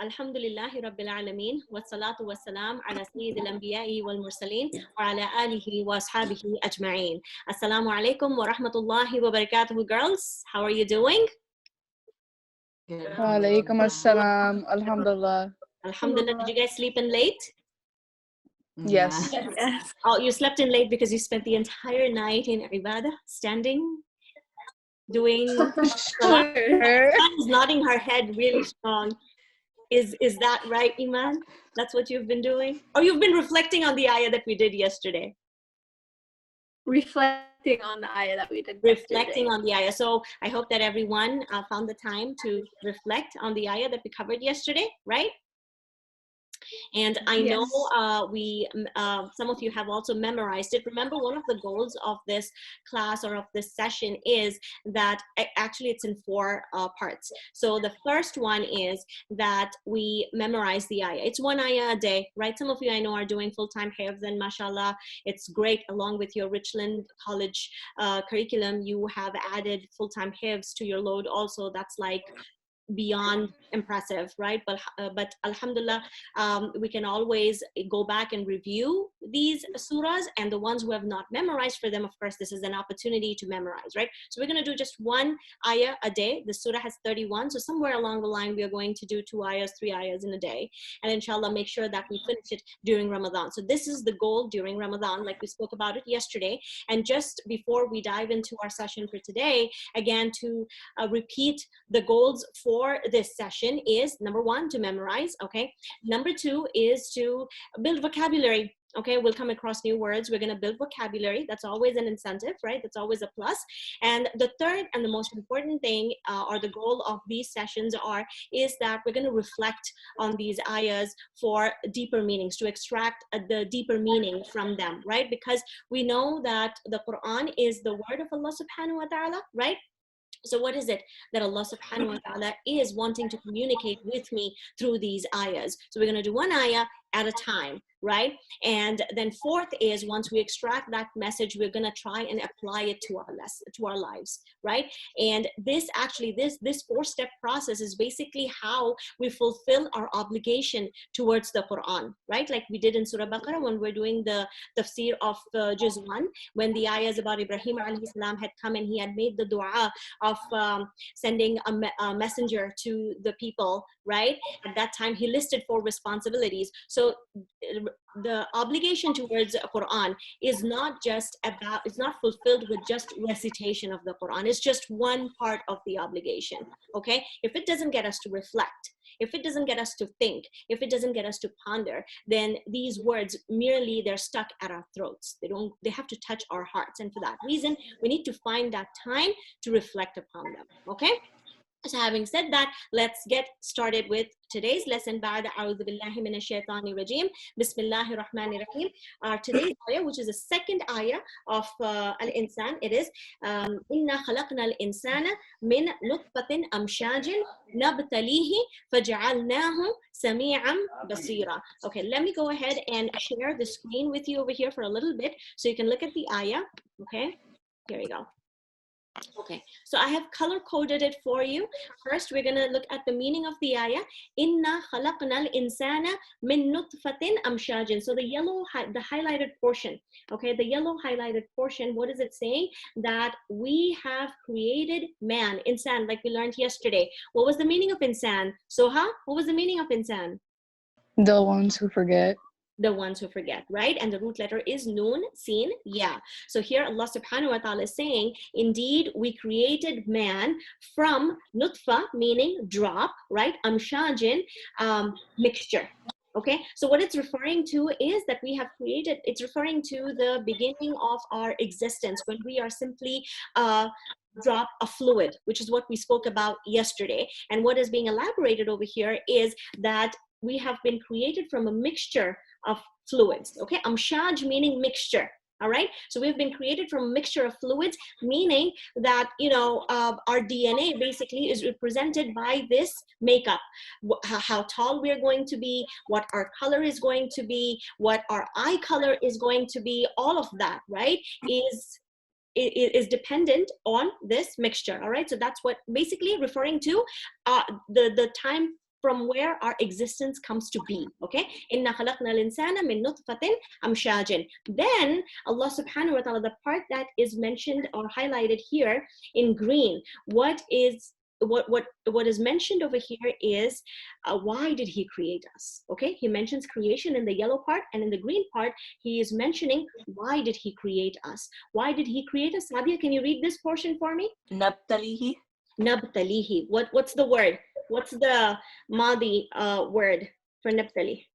Alhamdulillahi Rabbil Alameen, wa salatu wa salam ala Sayyidil Anbiya'i wal Mursaleen, wa ala alihi wa ashabihi ajma'een. Assalamu alaikum wa rahmatullahi wa barakatuhu, girls. How are you doing? Wa alaikum assalam. Alhamdulillah. Alhamdulillah. Did you guys sleep in late? Yes. Oh, you slept in late because you spent the entire night in ibadah, standing, doing. Sure. Iman is nodding her head really strong. Is that right, Iman? That's what you've been doing? Or you've been reflecting on the ayah that we did yesterday? Reflecting on the ayah that we did Reflecting yesterday. on the ayah. So I hope that everyone found the time to reflect on the ayah that we covered yesterday, right? And I know some of you have also memorized it. Remember, one of the goals of this class or of this session is that actually it's in 4 parts. So the first one is that we memorize the ayah. It's 1 ayah a day, right? Some of you I know are doing full-time hifz, and mashallah, it's great. Along with your Richland College curriculum, you have added full-time hifz to your load also. That's like beyond impressive, right? But alhamdulillah, we can always go back and review these surahs, and the ones who have not memorized, for them, of course, this is an opportunity to memorize, right? So we're going to do just 1 ayah a day. The surah has 31, so somewhere along the line we are going to do 2 ayahs, 3 ayahs in a day, and inshallah make sure that we finish it during Ramadan. So this is the goal during Ramadan, like we spoke about it yesterday. And just before we dive into our session for today, again, to repeat the goals for this session is, number 1, to memorize, okay? Number 2 is to build vocabulary. Okay, we'll come across new words. We're going to build vocabulary. That's always an incentive, right? That's always a plus. And the third and the most important thing, or the goal of these sessions is that we're going to reflect on these ayahs for deeper meanings, to extract the deeper meaning from them, right? Because we know that the Quran is the word of Allah subhanahu wa ta'ala, right? So what is it that Allah subhanahu wa ta'ala is wanting to communicate with me through these ayahs? So we're going to do 1 ayah at a time, right? And then 4th is, once we extract that message, we're going to try and apply it to our lives, right? And this 4-step process is basically how we fulfill our obligation towards the Quran, right? Like we did in Surah Baqarah when we're doing the tafsir of Juz 1, when the ayahs about Ibrahim alayhi salam had come and he had made the dua of sending a messenger to the people, right? At that time, he listed 4 responsibilities. So the obligation towards the Quran is not fulfilled with just recitation of the Quran. It's just one part of the obligation, okay? If it doesn't get us to reflect, if it doesn't get us to think, if it doesn't get us to ponder, then these words merely, they're stuck at our throats. They have to touch our hearts. And for that reason, we need to find that time to reflect upon them, okay? So having said that, let's get started with today's lesson. Ba'da a'udhu billahi minash shaitanir rajim. Bismillahir rahmanir rahim. Today's ayah, which is the 2nd ayah of Al-Insaan, it is Inna khalaqna al-insana min nutfatin amshajin nabtalihi faj'alnahu sami'an basira. Okay, let me go ahead and share the screen with you over here for a little bit so you can look at the ayah. Okay, here we go. Okay, so I have color coded it for you. First, we're gonna look at the meaning of the ayah. Inna khalaqna al-insana min nutfatin amshajin. So the highlighted portion, okay, the yellow highlighted portion, what is it saying? That we have created man, insan, like we learned yesterday. What was the meaning of insan? Soha, what was the meaning of insan? The ones who forget. The ones who forget, right? And the root letter is noon, seen, yeah. So here Allah subhanahu wa ta'ala is saying, indeed, we created man from nutfa, meaning drop, right? Amshajin, mixture. Okay, so what it's referring to is that we have created, it's referring to the beginning of our existence when we are simply drop a fluid, which is what we spoke about yesterday. And what is being elaborated over here is that we have been created from a mixture of fluids, okay? Amshaj meaning mixture, all right? So we've been created from a mixture of fluids, meaning that, our DNA basically is represented by this makeup. How tall we're going to be, what our color is going to be, what our eye color is going to be, all of that, right, is dependent on this mixture, all right? So that's what basically referring to the time from where our existence comes to be. Okay, inna khalaqna al-insana min nutfatin amshajin. Then Allah subhanahu wa ta'ala, the part that is mentioned or highlighted here in green, what is mentioned over here is why did he create us? Okay, he mentions creation in the yellow part, and in the green part he is mentioning why did he create us. Why did he create us? Sadia, can you read this portion for me? Nabtalihi. Nabtalihi. What's the word? What's the madi word for nabtali?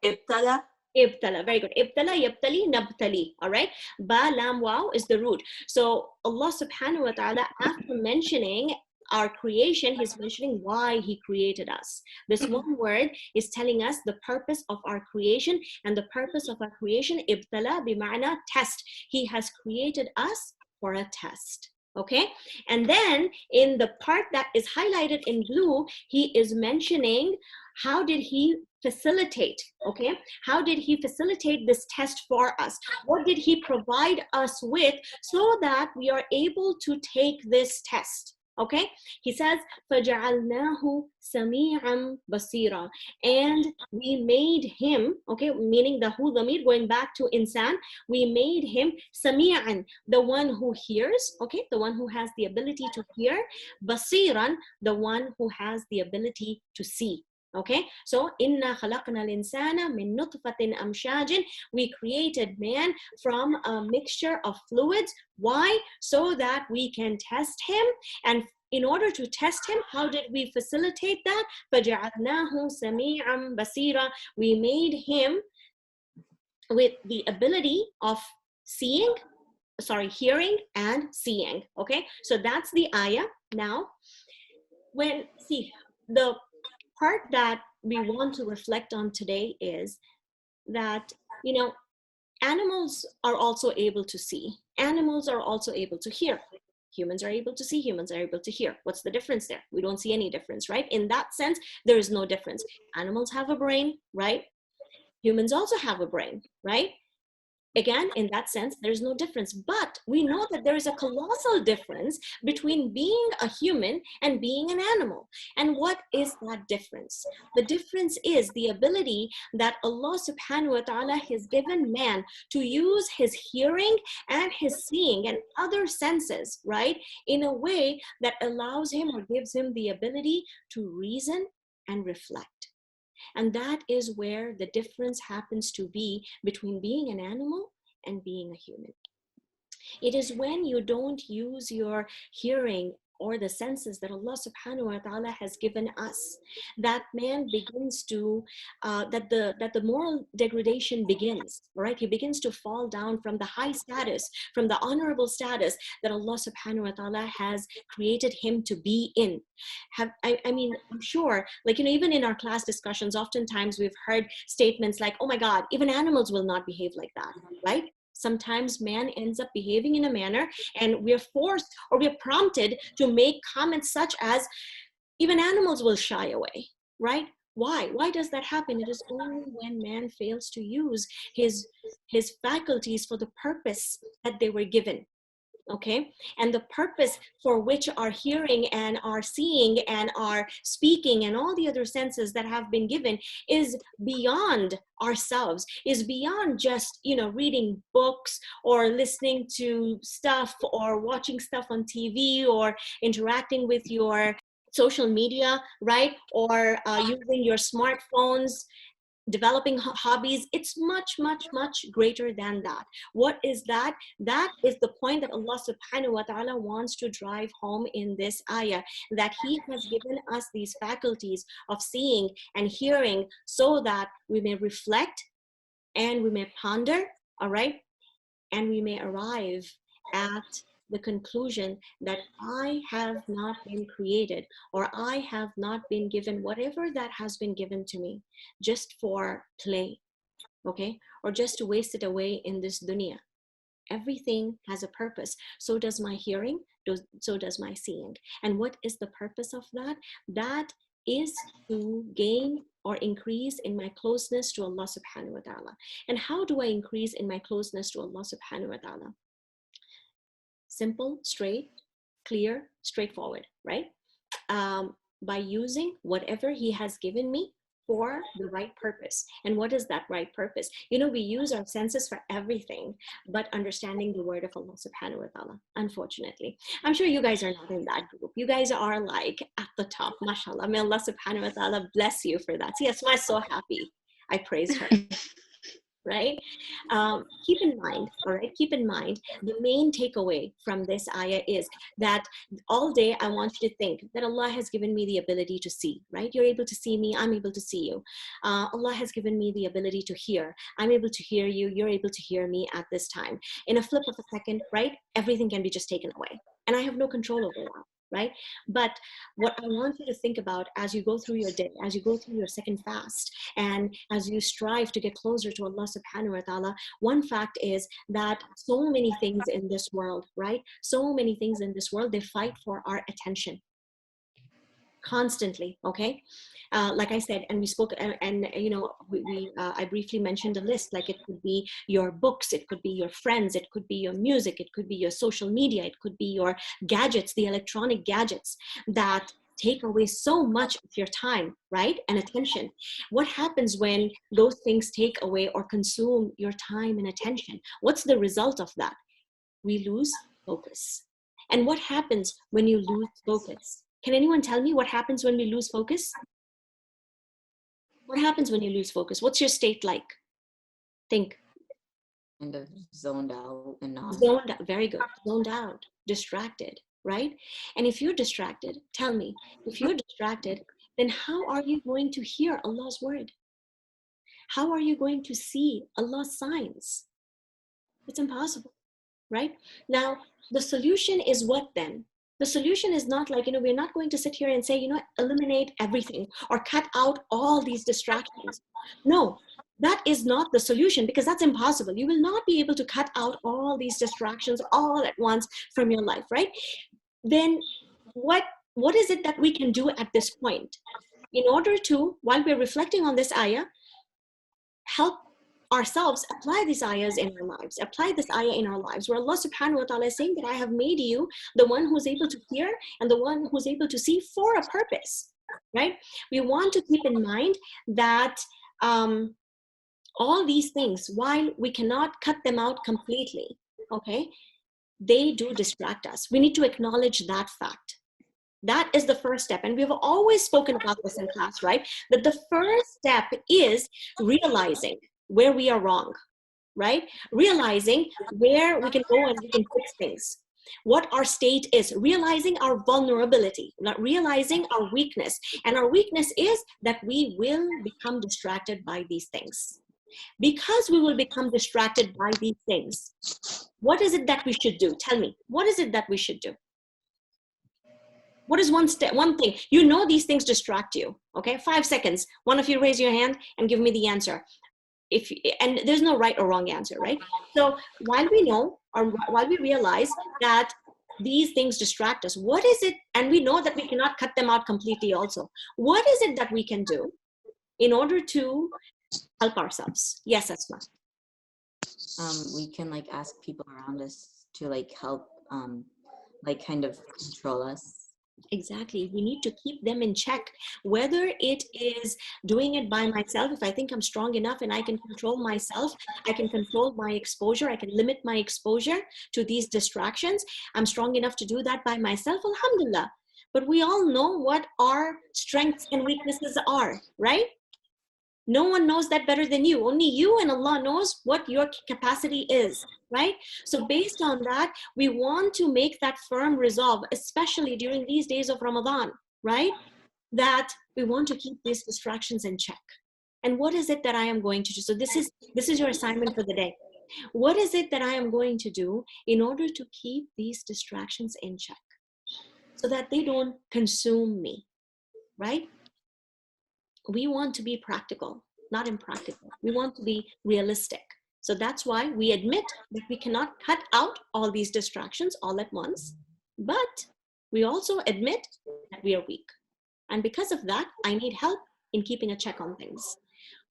Ibtala. Ibtala. Very good. Ibtala, yabtali, nabtali. All right. Ba, lam, wow is the root. So Allah subhanahu wa ta'ala, after mentioning our creation, he's mentioning why he created us. This one word is telling us the purpose of our creation, and the purpose of our creation, ibtala bima'na test. He has created us for a test. Okay, and then in the part that is highlighted in blue, he is mentioning how did he facilitate, okay? How did he facilitate this test for us? What did he provide us with so that we are able to take this test? Okay, he says, فَجَعَلْنَاهُ سَمِيعًا بَصِيرًا, and we made him, okay, meaning the hu dhamir going back to Insaan, we made him سَمِيعًا, the one who hears, okay, the one who has the ability to hear, بَصِيرًا, the one who has the ability to see. Okay, so inna khalaqna al-insana min nutfatin amshajin, we created man from a mixture of fluids. Why? So that we can test him. And in order to test him, how did we facilitate that? فَجَعَلْنَاهُ سَمِيعًا بَصِيرًا, we made him with the ability of hearing and seeing. Okay, so that's the ayah. Now, the part that we want to reflect on today is that, animals are also able to see. Animals are also able to hear. Humans are able to see, humans are able to hear. What's the difference there? We don't see any difference, right? In that sense, there is no difference. Animals have a brain, right? Humans also have a brain, right? Again, in that sense, there's no difference. But we know that there is a colossal difference between being a human and being an animal. And what is that difference? The difference is the ability that Allah subhanahu wa ta'ala has given man to use his hearing and his seeing and other senses, right, in a way that allows him or gives him the ability to reason and reflect. And that is where the difference happens to be between being an animal and being a human. It is when you don't use your hearing or the senses that Allah subhanahu wa ta'ala has given us that man begins to, that the moral degradation begins, right? He begins to fall down from the high status, from the honorable status that Allah subhanahu wa ta'ala has created him to be in. I mean, I'm sure, like, even in our class discussions, oftentimes we've heard statements like, oh my God, even animals will not behave like that, right? Sometimes man ends up behaving in a manner and we're forced or we're prompted to make comments such as, even animals will shy away, right? Why? Why does that happen? It is only when man fails to use his faculties for the purpose that they were given. Okay, and the purpose for which our hearing and our seeing and our speaking and all the other senses that have been given is beyond ourselves, is beyond just, reading books or listening to stuff or watching stuff on TV or interacting with your social media, right? Or using your smartphones, developing hobbies. It's much, much, much greater than that. What is that? That is the point that Allah subhanahu wa ta'ala wants to drive home in this ayah, that he has given us these faculties of seeing and hearing so that we may reflect and we may ponder, all right? And we may arrive at the conclusion that I have not been created, or I have not been given whatever that has been given to me just for play, okay? Or just to waste it away in this dunya. Everything has a purpose. So does my hearing, so does my seeing. And what is the purpose of that? That is to gain or increase in my closeness to Allah subhanahu wa ta'ala. And how do I increase in my closeness to Allah subhanahu wa ta'ala? Simple, straight, clear, straightforward, right? by using whatever He has given me for the right purpose. And what is that right purpose? You know, we use our senses for everything, but understanding the word of Allah subhanahu wa ta'ala, unfortunately. I'm sure you guys are not in that group. You guys are like at the top, mashallah. May Allah subhanahu wa ta'ala bless you for that. See, that's why I'm so happy. I praise her. Right? Keep in mind, all right, keep in mind, the main takeaway from this ayah is that all day I want you to think that Allah has given me the ability to see, right? You're able to see me, I'm able to see you. Allah has given me the ability to hear. I'm able to hear you, you're able to hear me at this time. In a flip of a second, right? Everything can be just taken away. And I have no control over that. Right? But what I want you to think about as you go through your day, as you go through your second fast, and as you strive to get closer to Allah subhanahu wa ta'ala, one fact is that so many things in this world, right? So many things in this world, they fight for our attention constantly, okay? Like I said, and we spoke, and you know, I briefly mentioned a list. Like it could be your books, it could be your friends, it could be your music, it could be your social media, it could be your gadgets, the electronic gadgets that take away so much of your time, right, and attention. What happens when those things take away or consume your time and attention? What's the result of that? We lose focus. And what happens when you lose focus? Can anyone tell me what happens when we lose focus? What happens when you lose focus? What's your state like? Think. Kind of zoned out and not. Zoned out. Very good. Zoned out. Distracted, right? And if you're distracted, tell me, if you're distracted, then how are you going to hear Allah's word? How are you going to see Allah's signs? It's impossible, right? Now, the solution is what then? The solution is not like, you know, we're not going to sit here and say, you know, eliminate everything or cut out all these distractions. No, that is not the solution, because that's impossible. You will not be able to cut out all these distractions all at once from your life, right? Then what is it that we can do at this point in order to, while we're reflecting on this ayah, help ourselves apply these ayahs in our lives, apply this ayah in our lives, where Allah subhanahu wa ta'ala is saying that I have made you the one who's able to hear and the one who's able to see for a purpose, right? We want to keep in mind that all these things, while we cannot cut them out completely, okay, they do distract us. We need to acknowledge that fact. That is the first step. And we've always spoken about this in class, right? That the first step is realizing where we are wrong, right? Realizing where we can go and we can fix things. What our state is, realizing our vulnerability, not realizing our weakness. And our weakness is that we will become distracted by these things. Because we will become distracted by these things, what is it that we should do? Tell me, what is it that we should do? What is one thing? You know these things distract you, okay? 5 seconds. One of you raise your hand and give me the answer. And there's no right or wrong answer, right? So while we know, or while we realize that these things distract us, what is it? And we know that we cannot cut them out completely also. What is it that we can do in order to help ourselves? Yes, Asma. We can like ask people around us to like help, like kind of control us. Exactly. We need to keep them in check, whether it is doing it by myself. If I think I'm strong enough and I can control myself, I can control my exposure, I can limit my exposure to these distractions. I'm strong enough to do that by myself, alhamdulillah. But we all know what our strengths and weaknesses are, right? No one knows that better than you. Only you and Allah knows what your capacity is, right? So based on that, we want to make that firm resolve, especially during these days of Ramadan, right? That we want to keep these distractions in check. And what is it that I am going to do? So this is your assignment for the day. What is it that I am going to do in order to keep these distractions in check so that they don't consume me, right? We want to be practical, not impractical. We want to be realistic. So that's why we admit that we cannot cut out all these distractions all at once, but we also admit that we are weak. And because of that, I need help in keeping a check on things.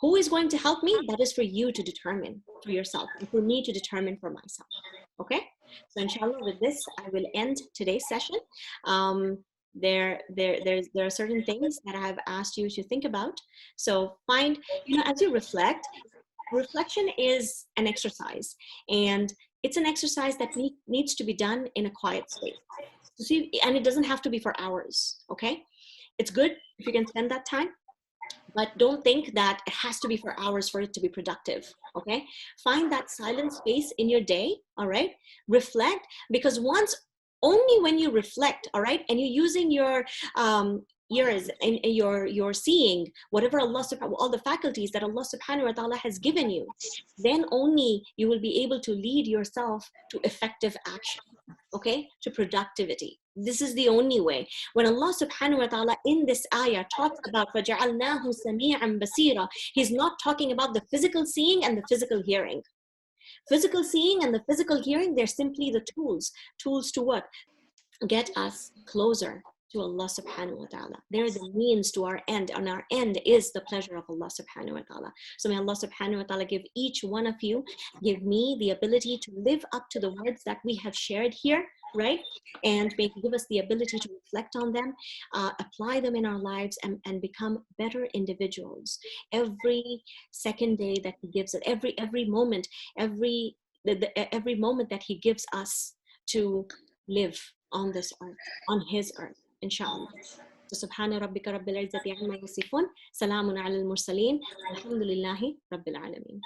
Who is going to help me? That is for you to determine for yourself, and for me to determine for myself. Okay? So inshallah, with this, I will end today's session. There are certain things that I've asked you to think about. So find, as you reflect, reflection is an exercise, and it's an exercise that needs to be done in a quiet space. So see, and it doesn't have to be for hours, okay? It's good if you can spend that time, but don't think that it has to be for hours for it to be productive, okay? Find that silent space in your day, all right? Reflect, because only when you reflect, all right, and you're using your ears and your seeing, whatever Allah subhanahu, all the faculties that Allah subhanahu wa ta'ala has given you, then only you will be able to lead yourself to effective action, okay, to productivity. This is the only way. When Allah subhanahu wa ta'ala in this ayah talks about فَجَعَلْنَاهُ سَمِيعًا بَصِيرًا, He's not talking about the physical seeing and the physical hearing. Physical seeing and the physical hearing, they're simply the tools. Tools to what? Get us closer to Allah subhanahu wa ta'ala. They're the means to our end, and our end is the pleasure of Allah subhanahu wa ta'ala. So may Allah subhanahu wa ta'ala give each one of you, give me the ability to live up to the words that we have shared here, right? And may He give us the ability to reflect on them, apply them in our lives, and become better individuals. Every second day that He gives it, every moment, every moment that He gives us to live on this earth, on His earth, inshallah. So subhana rabbika rabbil izzati amma yasifun, salamun ala al mursaleen, alhamdulillahi rabbil alameen.